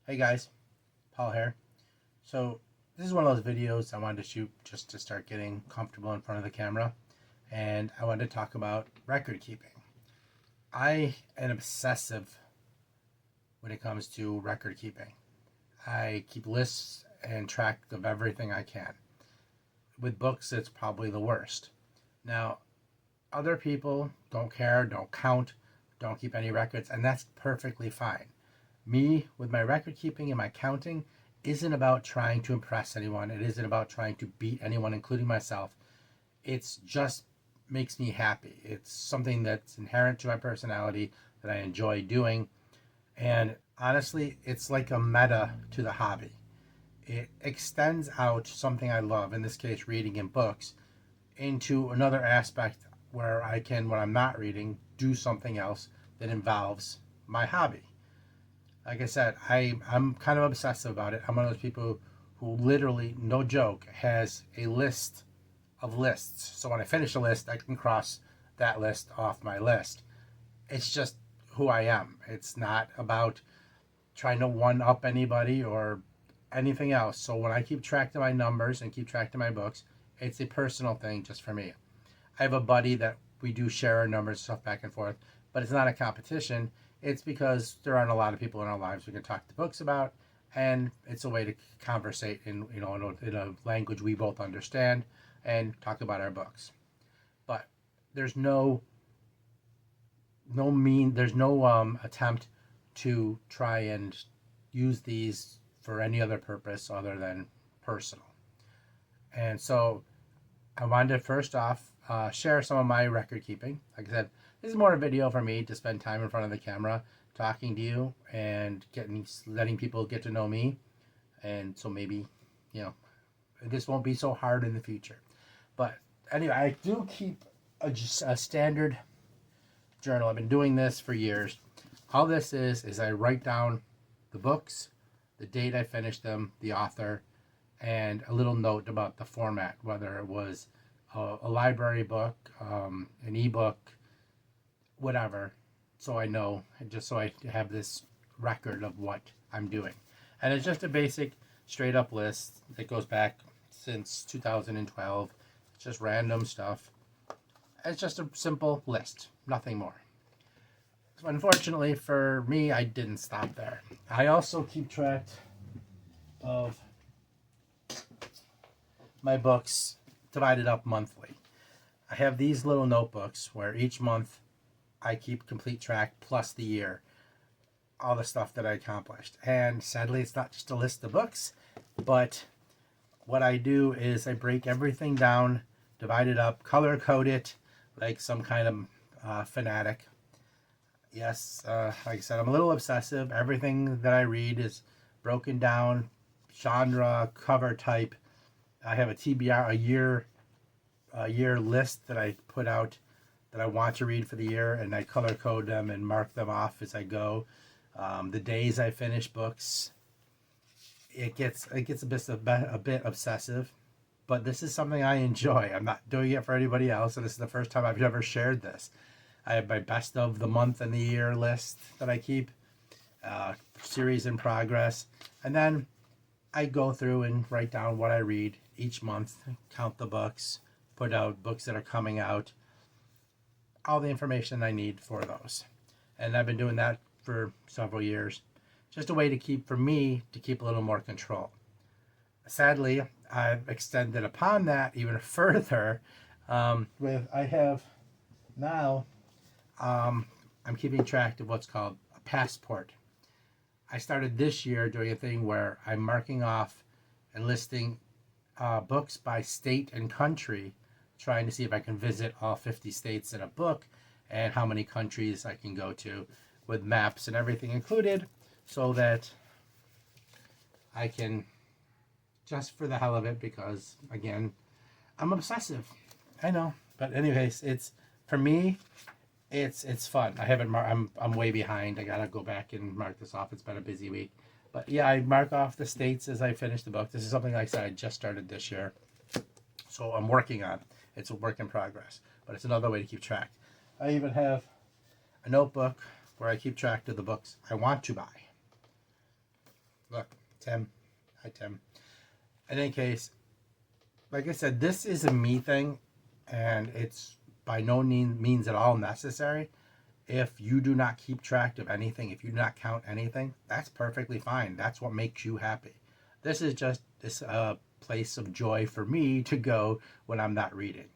Hey guys, Paul here. So this is one of those videos I wanted to shoot just to start getting comfortable in front of the camera, and I wanted to talk about record keeping. I am obsessive when it comes to record keeping. I keep lists and track of everything I can. With books, it's probably the worst. Now, other people don't care, don't count, don't keep any records, and that's perfectly fine. Me, with my record keeping and my counting, isn't about trying to impress anyone. It isn't about trying to beat anyone, including myself. It's just makes me happy. It's something that's inherent to my personality that I enjoy doing. And honestly, it's like a meta to the hobby. It extends out something I love, in this case, reading and books, into another aspect where I can, when I'm not reading, do something else that involves my hobby. Like I said, I'm kind of obsessive about it. I'm one of those people who literally, no joke, has a list of lists. So when I finish a list, I can cross that list off my list. It's just who I am. It's not about trying to one up anybody or anything else. So when I keep track of my numbers and keep track of my books, it's a personal thing just for me. I have a buddy that we do share our numbers stuff back and forth, but it's not a competition. It's because there aren't a lot of people in our lives we can talk to books about, and it's a way to conversate in in a language we both understand and talk about our books. But there's there's no attempt to try and use these for any other purpose other than personal. And so I wanted to first off share some of my record keeping. Like I said, this is more a video for me to spend time in front of the camera talking to you and letting people get to know me. And so maybe, you know, this won't be so hard in the future. But anyway, I do keep just a standard journal. I've been doing this for years. All this is I write down the books, the date I finished them, the author, and a little note about the format, whether it was a library book, an ebook, whatever, so I know, just so I have this record of what I'm doing. And it's just a basic, straight up list that goes back since 2012. It's just random stuff. It's just a simple list, nothing more. So unfortunately for me, I didn't stop there. I also keep track of my books divided up monthly. I have these little notebooks where each month I keep complete track plus the year, all the stuff that I accomplished. And sadly, it's not just a list of books, but what I do is I break everything down, divide it up, color code it like some kind of fanatic. Yes, like I said, I'm a little obsessive. Everything that I read is broken down, genre, cover type. I have a TBR, a year list that I put out that I want to read for the year, and I color code them and mark them off as I go. The days I finish books, it gets a bit obsessive, but this is something I enjoy. I'm not doing it for anybody else, and this is the first time I've ever shared this. I have my best of the month and the year list that I keep, series in progress, and then I go through and write down what I read each month, count the books, put out books that are coming out, all the information I need for those. And I've been doing that for several years. Just a way to keep, for me, to keep a little more control. Sadly, I've extended upon that even further. I have now, I'm keeping track of what's called a passport. I started this year doing a thing where I'm marking off and listing books by state and country, trying to see if I can visit all 50 states in a book and how many countries I can go to, with maps and everything included, so that I can, just for the hell of it, because again, I'm obsessive. I know, but anyways, it's, for me, it's fun. I haven't I'm way behind. I gotta go back and mark this off. It's been a busy week, but yeah, I mark off the states as I finish the book. This is something, like I said, I just started this year, so I'm working on. It's a work in progress, but it's another way to keep track. I even have a notebook where I keep track of the books I want to buy. Look, Tim. Hi, Tim. In any case, like I said, this is a me thing, and it's by no means at all necessary. If you do not keep track of anything, if you do not count anything, that's perfectly fine. That's what makes you happy. This is just this place of joy for me to go when I'm not reading.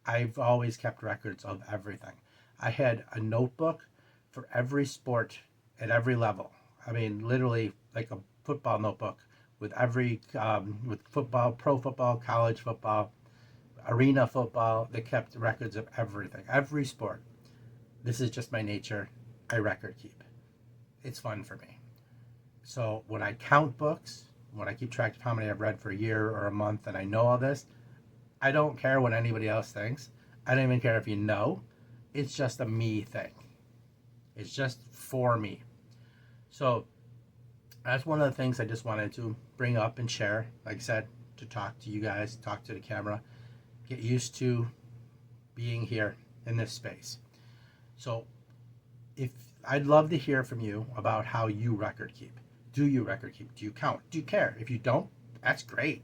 I've always kept records of everything. I had a notebook for every sport at every level. I mean, literally like a football notebook with every with football, pro football, college football, arena football. They kept records of everything, every sport. This is just my nature. I record keep. It's fun for me. So when I count books, when I keep track of how many I've read for a year or a month, and I know all this, I don't care what anybody else thinks. I don't even care if you know. It's just a me thing. It's just for me. So that's one of the things I just wanted to bring up and share. Like I said, to talk to you guys, talk to the camera, get used to being here in this space. So if I'd love to hear from you about how you record keep. Do you record keep? Do you count? Do you care? If you don't, that's great.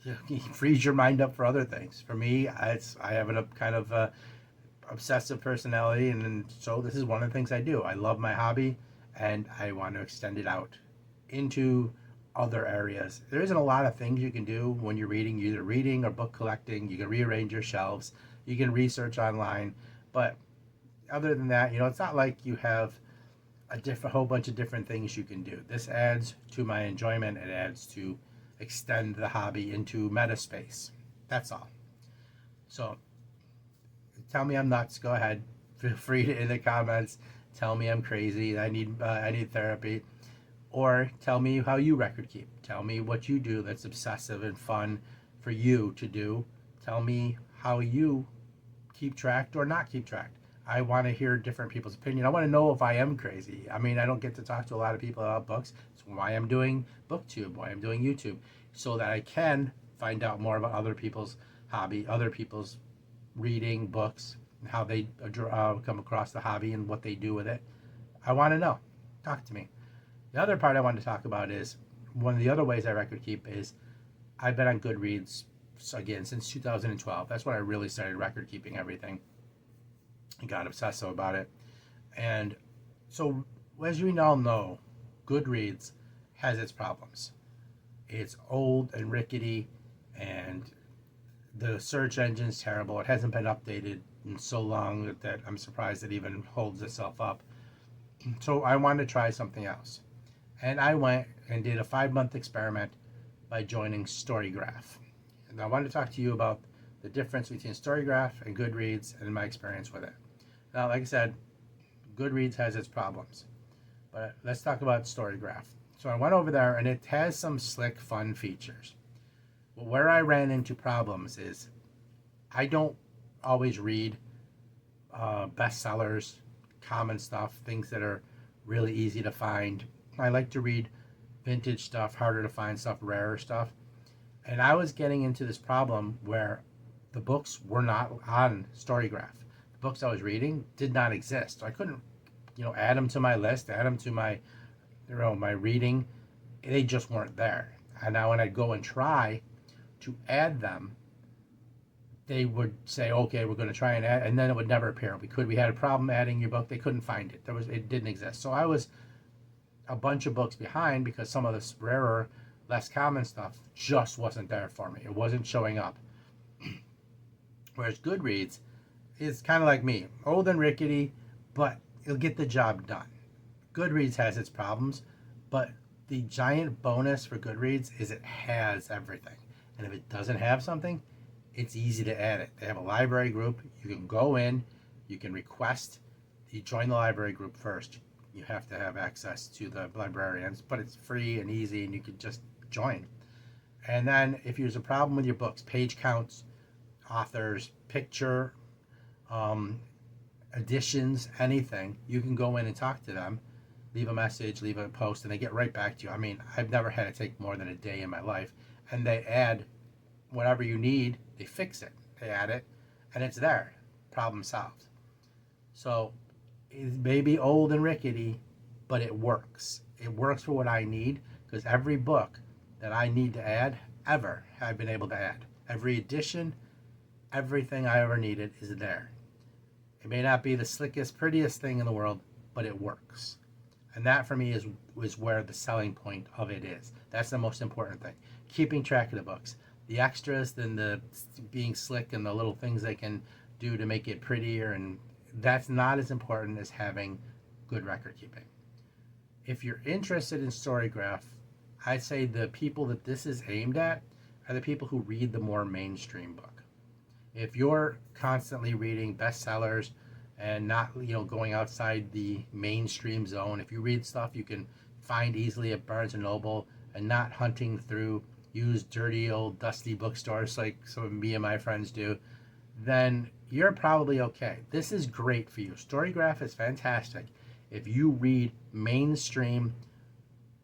It frees your mind up for other things. For me, I have a kind of obsessive personality, and so this is one of the things I do. I love my hobby, and I want to extend it out into other areas. There isn't a lot of things you can do when you're reading, either reading or book collecting. You can rearrange your shelves, you can research online, but other than that, it's not like you have a whole bunch of different things you can do. This adds to my enjoyment. It adds to extend the hobby into meta space. That's all. So tell me I'm nuts. Go ahead. Feel free to in the comments tell me I'm crazy. I need therapy. Or tell me how you record keep. Tell me what you do that's obsessive and fun for you to do. Tell me how you keep track or not keep track. I want to hear different people's opinion. I want to know if I am crazy. I mean, I don't get to talk to a lot of people about books. It's why I'm doing BookTube, why I'm doing YouTube, so that I can find out more about other people's hobby, other people's reading books, how they come across the hobby and what they do with it. I want to know. Talk to me. The other part I want to talk about is one of the other ways I record keep is I've been on Goodreads again since 2012. That's when I really started record keeping everything. I got obsessive about it. And so, as we all know, Goodreads has its problems. It's old and rickety, and the search engine's terrible. It hasn't been updated in so long that I'm surprised it even holds itself up. So I wanted to try something else. And I went and did a 5-month experiment by joining Storygraph. And I wanted to talk to you about the difference between Storygraph and Goodreads and my experience with it. Now, like I said, Goodreads has its problems, but let's talk about Storygraph. So I went over there, and it has some slick, fun features. But where I ran into problems is I don't always read bestsellers, common stuff, things that are really easy to find. I like to read vintage stuff, harder to find stuff, rarer stuff. And I was getting into this problem where the books were not on Storygraph. Books I was reading did not exist. So I couldn't, add them to my list, add them to my, my reading. They just weren't there. And now when I'd go and try to add them, they would say, okay, we're going to try and add, and then it would never appear. We had a problem adding your book. They couldn't find it. It didn't exist. So I was a bunch of books behind because some of this rarer, less common stuff just wasn't there for me. It wasn't showing up. Whereas Goodreads is kind of like me, old and rickety, but it'll get the job done. Goodreads has its problems, but the giant bonus for Goodreads is it has everything. And if it doesn't have something, it's easy to add it. They have a library group. You can go in, you can request, you join the library group first. You have to have access to the librarians, but it's free and easy, and you can just join. And then if there's a problem with your books, page counts, authors, picture, editions, anything, you can go in and talk to them, leave a message, leave a post, and they get right back to you. I mean, I've never had it take more than a day in my life, and they add whatever you need, they fix it, they add it, and it's there. Problem solved. So it may be old and rickety, but it works. It works for what I need because every book that I need to add ever, I've been able to add. Every edition, everything I ever needed is there. It may not be the slickest, prettiest thing in the world, but it works. And that for me is where the selling point of it is. That's the most important thing. Keeping track of the books. The extras, then the being slick and the little things they can do to make it prettier, and that's not as important as having good record keeping. If you're interested in Storygraph, I'd say the people that this is aimed at are the people who read the more mainstream book. If you're constantly reading bestsellers and not, going outside the mainstream zone, if you read stuff you can find easily at Barnes and Noble and not hunting through used, dirty, old, dusty bookstores like some of me and my friends do, then you're probably okay. This is great for you. Storygraph is fantastic if you read mainstream,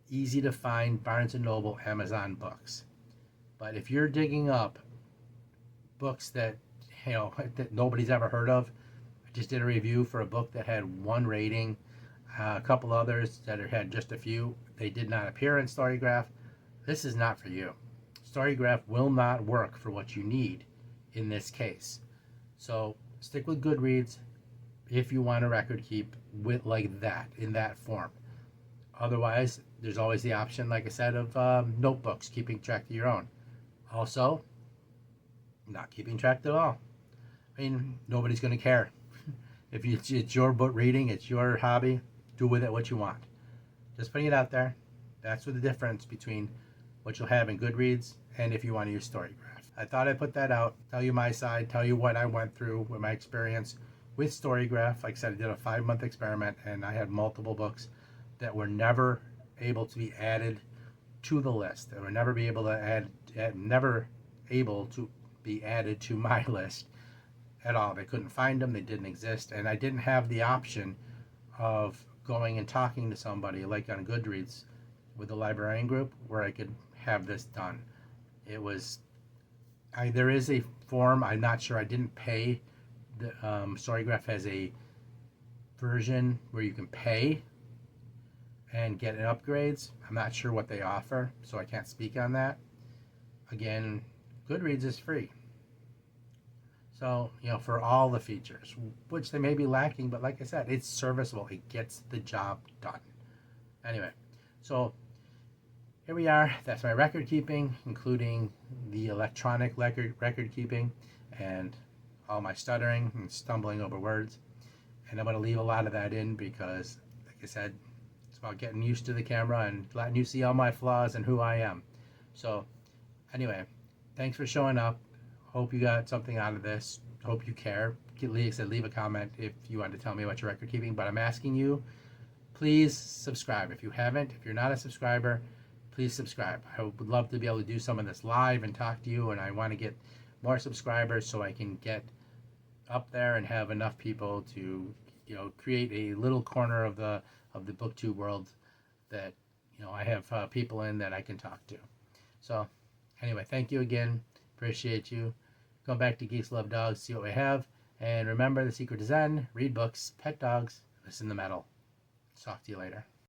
easy to find Barnes and Noble, Amazon books. But if you're digging up books that that nobody's ever heard of, I just did a review for a book that had 1 rating, a couple others that had just a few. They did not appear in Storygraph. This is not for you. Storygraph will not work for what you need in this case. So stick with Goodreads if you want to record keep with like that, in that form. Otherwise, there's always the option, like I said, of notebooks, keeping track of your own. Also, not keeping track at all. I mean, nobody's going to care. If it's your book reading, it's your hobby, do with it what you want. Just putting it out there. That's what the difference between what you'll have in Goodreads and if you want to use Storygraph. I thought I'd put that out, tell you my side, tell you what I went through with my experience with Storygraph. Like I said, I did a 5-month experiment and I had multiple books that were never able to be added to the list. They were never be able to never able to be added to my list at all. They couldn't find them, they didn't exist, and I didn't have the option of going and talking to somebody like on Goodreads with the librarian group where I could have this done. It was, there is a form, I'm not sure, I didn't pay. The Storygraph has a version where you can pay and get upgrades. I'm not sure what they offer, so I can't speak on that. Again, Goodreads is free. So, for all the features, which they may be lacking, but like I said, it's serviceable. It gets the job done. Anyway, so here we are. That's my record keeping, including the electronic record keeping and all my stuttering and stumbling over words. And I'm going to leave a lot of that in because, like I said, it's about getting used to the camera and letting you see all my flaws and who I am. So, anyway, thanks for showing up. Hope you got something out of this. Hope you care. Leave a comment if you want to tell me about your record keeping. But I'm asking you, please subscribe. If you haven't, if you're not a subscriber, please subscribe. I would love to be able to do some of this live and talk to you. And I want to get more subscribers so I can get up there and have enough people to, create a little corner of the booktube world that, I have people in that I can talk to. So, anyway, thank you again. Appreciate you. Go back to Geeks Love Dogs, see what we have. And remember, the secret to Zen, read books, pet dogs, listen to metal. Talk to you later.